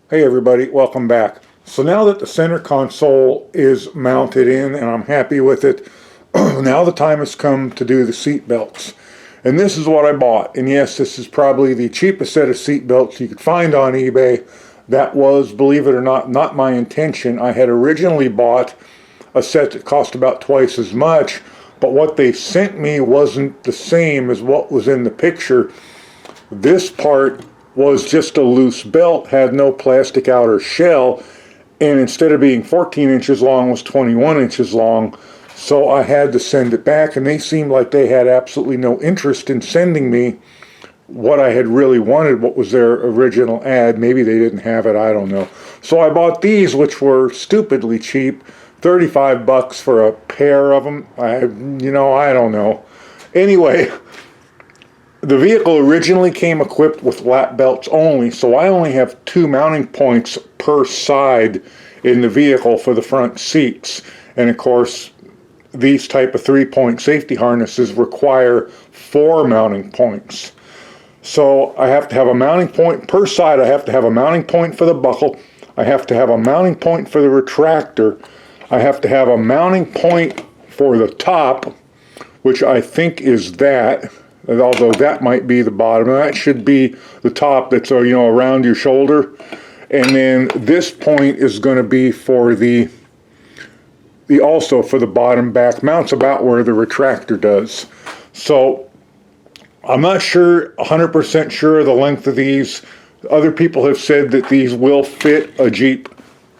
Hey everybody, welcome back. So now that the center console is mounted in and I'm happy with it, now the time has come to do the seat belts. And this is what I bought. And yes, this is probably the cheapest set of seat belts you could find on eBay. That was, believe it or not my intention. I had originally bought a set that cost about twice as much, but what they sent me wasn't the same as what was in the picture. This part was just a loose belt, had no plastic outer shell, and instead of being 14 inches long was 21 inches long. So I had to send it back, and they seemed like they had absolutely no interest in sending me what I had really wanted, what was their original ad. Maybe they didn't have it, I don't know. So I bought these, which were stupidly cheap, 35 bucks for a pair of them. I don't know. Anyway, the vehicle originally came equipped with lap belts only, so I only have 2 mounting points per side in the vehicle for the front seats. And of course, these type of 3-point safety harnesses require 4 mounting points. So I have to have a mounting point per side. I have to have a mounting point for the buckle. I have to have a mounting point for the retractor. I have to have a mounting point for the top, which I think is that. Although that might be the bottom. That should be the top that's around your shoulder. And then this point is going to be for the also for the bottom back mounts, about where the retractor does. So I'm not 100% sure of the length of these. Other people have said that these will fit a Jeep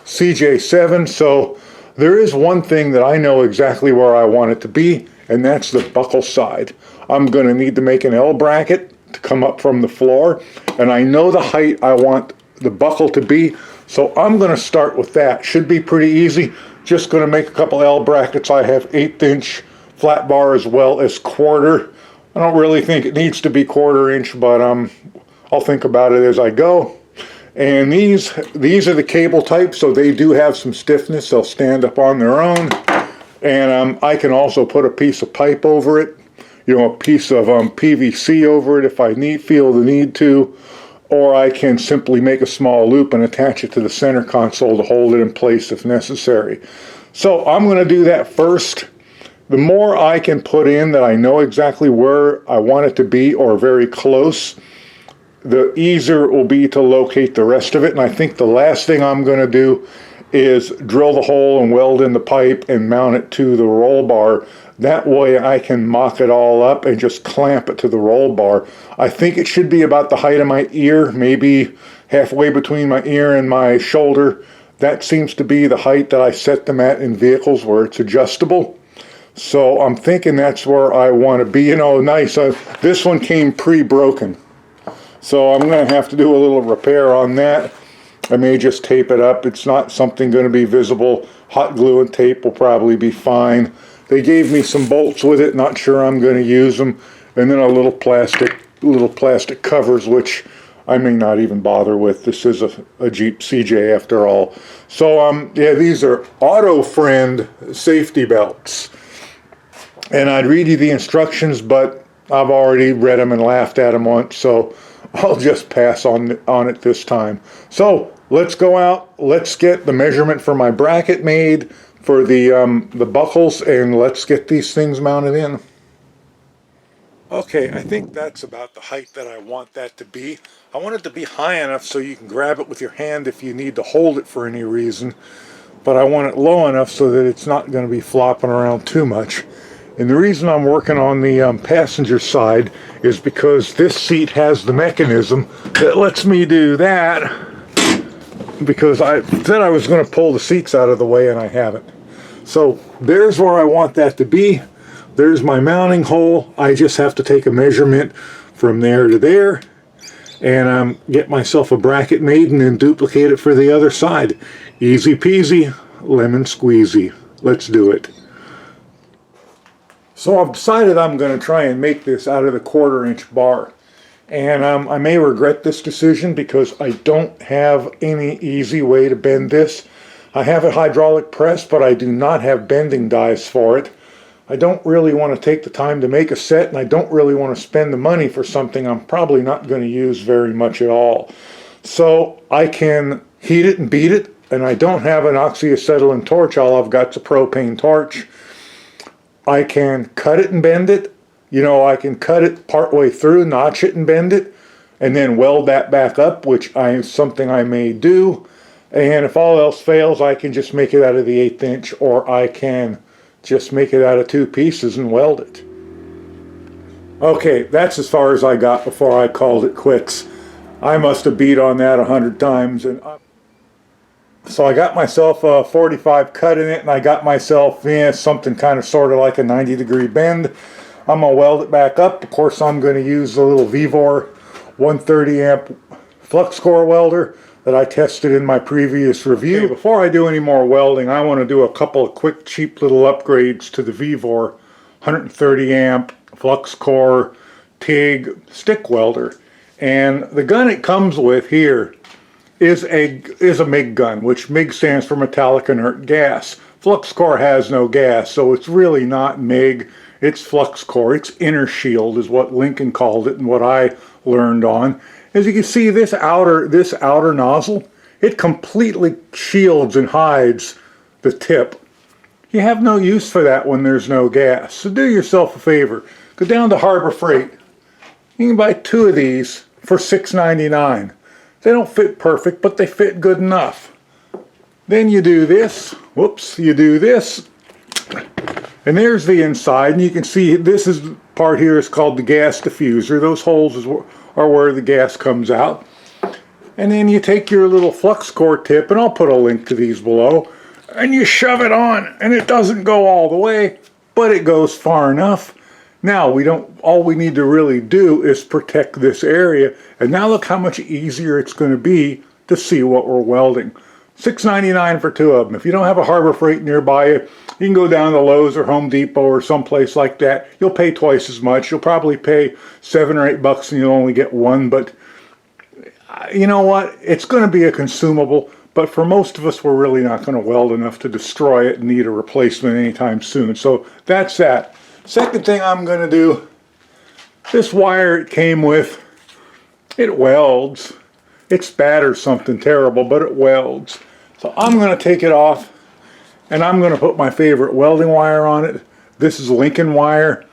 CJ-7. So there is one thing that I know exactly where I want it to be, and that's the buckle side. I'm going to need to make an L bracket to come up from the floor, and I know the height I want the buckle to be, so I'm going to start with that. Should be pretty easy. Just going to make a couple L brackets. I have 1/8 inch flat bar as well as quarter. I don't really think it needs to be 1/4 inch, but I'll think about it as I go. And these are the cable type, so they do have some stiffness. They'll stand up on their own. And I can also put a piece of pipe over it, a piece of PVC over it if I feel the need to, or I can simply make a small loop and attach it to the center console to hold it in place if necessary. So I'm going to do that first. The more I can put in that I know exactly where I want it to be or very close, the easier it will be to locate the rest of it. And I think the last thing I'm going to do is drill the hole and weld in the pipe and mount it to the roll bar. That way I can mock it all up and just clamp it to the roll bar. I think it should be about the height of my ear, maybe halfway between my ear and my shoulder. That seems to be the height that I set them at in vehicles where it's adjustable. So I'm thinking that's where I want to be. Nice. This one came pre-broken. So I'm going to have to do a little repair on that. I may just tape it up. It's not something going to be visible. Hot glue and tape will probably be fine. They gave me some bolts with it. Not sure I'm going to use them. And then a little plastic covers, which I may not even bother with. This is a Jeep CJ after all. So yeah, these are Auto Friend safety belts. And I'd read you the instructions, but I've already read them and laughed at them once, so I'll just pass on it this time. So let's go out, let's get the measurement for my bracket made for the buckles, and let's get these things mounted in. Okay, I think that's about the height that I want that to be. I want it to be high enough so you can grab it with your hand if you need to hold it for any reason, but I want it low enough so that it's not going to be flopping around too much. And the reason I'm working on the passenger side is because this seat has the mechanism that lets me do that, because I said I was going to pull the seats out of the way and I haven't. So there's where I want that to be. There's my mounting hole. I just have to take a measurement from there to there and get myself a bracket made and then duplicate it for the other side. Easy peasy, lemon squeezy. Let's do it. So I've decided I'm going to try and make this out of the 1/4 inch bar. And I may regret this decision because I don't have any easy way to bend this. I have a hydraulic press, but I do not have bending dies for it. I don't really want to take the time to make a set, and I don't really want to spend the money for something I'm probably not going to use very much at all. So I can heat it and beat it, and I don't have an oxyacetylene torch. All I've got is a propane torch. I can cut it and bend it. You know, I can cut it part way through, notch it and bend it, and then weld that back up, which is something I may do. And if all else fails, I can just make it out of the 1/8 inch, or I can just make it out of 2 pieces and weld it. Okay, that's as far as I got before I called it quits. I must have beat on that 100 times. So I got myself a 45 cut in it, and I got myself something kind of sort of like a 90-degree bend. I'm going to weld it back up. Of course, I'm going to use the little Vevor 130 amp flux core welder that I tested in my previous review. Okay, before I do any more welding, I want to do a couple of quick, cheap little upgrades to the Vevor 130 amp flux core TIG stick welder. And the gun it comes with here is a MIG gun, which MIG stands for metallic inert gas. Flux core has no gas, so it's really not MIG, it's flux core. It's inner shield is what Lincoln called it and what I learned on. As you can see, this outer nozzle, it completely shields and hides the tip. You have no use for that when there's no gas. So do yourself a favor. Go down to Harbor Freight. You can buy 2 of these for $6.99. They don't fit perfect, but they fit good enough. Then you do this. Whoops, you do this. And there's the inside, and you can see this is the part here is called the gas diffuser. Those holes are where the gas comes out. And then you take your little flux core tip, and I'll put a link to these below, and you shove it on, and it doesn't go all the way, but it goes far enough. Now all we need to really do is protect this area, and now look how much easier it's going to be to see what we're welding. $6.99 for 2 of them. If you don't have a Harbor Freight nearby you, you can go down to Lowe's or Home Depot or someplace like that. You'll pay twice as much. You'll probably pay $7 or $8 and you'll only get one, but you know what? It's going to be a consumable, but for most of us, we're really not going to weld enough to destroy it and need a replacement anytime soon. So that's that. Second thing I'm going to do, this wire it came with, it welds. It's bad or something terrible, but it welds. So I'm going to take it off, and I'm going to put my favorite welding wire on it. This is Lincoln wire.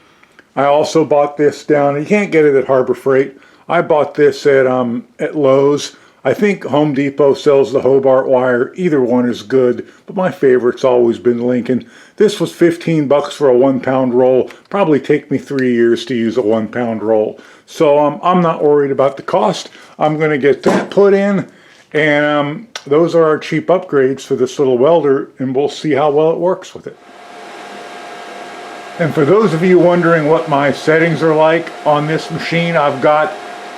I also bought this down. You can't get it at Harbor Freight. I bought this at Lowe's. I think Home Depot sells the Hobart wire. Either one is good, but my favorite's always been Lincoln. This was $15 for a 1-pound roll. Probably take me 3 years to use a 1-pound roll. So I'm not worried about the cost. I'm going to get that put in, and those are our cheap upgrades for this little welder, and we'll see how well it works with it. And for those of you wondering what my settings are like on this machine, I've got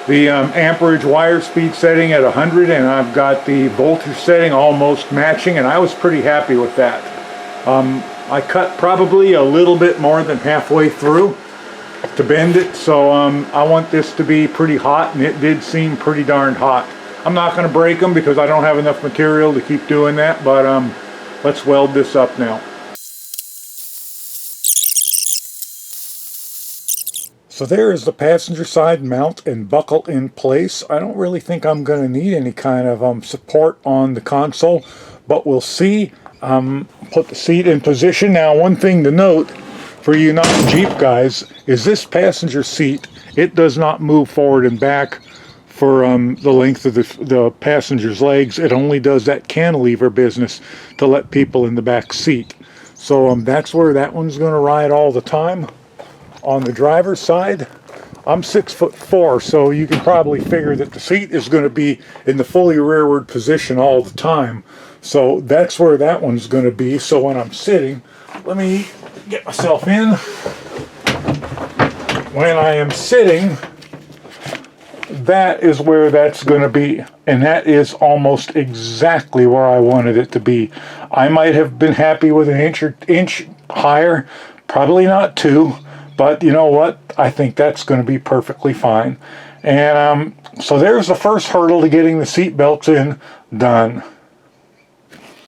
the amperage wire speed setting at 100, and I've got the voltage setting almost matching, and I was pretty happy with that. I cut probably a little bit more than halfway through to bend it, so I want this to be pretty hot, and it did seem pretty darn hot. I'm not going to break them because I don't have enough material to keep doing that, but let's weld this up now. So there is the passenger side mount and buckle in place. I don't really think I'm going to need any kind of support on the console, but we'll see. Put the seat in position. Now, one thing to note for you non-Jeep guys is this passenger seat, it does not move forward and back for the length of the passenger's legs. It only does that cantilever business to let people in the back seat. So that's where that one's going to ride all the time. On the driver's side, I'm 6'4", so you can probably figure that the seat is going to be in the fully rearward position all the time. So that's where that one's going to be. So when I'm sitting, let me get myself in. When I am sitting, that is where that's going to be. And that is almost exactly where I wanted it to be. I might have been happy with an inch higher, probably not 2. But you know what? I think that's going to be perfectly fine. And so there's the first hurdle to getting the seat belts in done.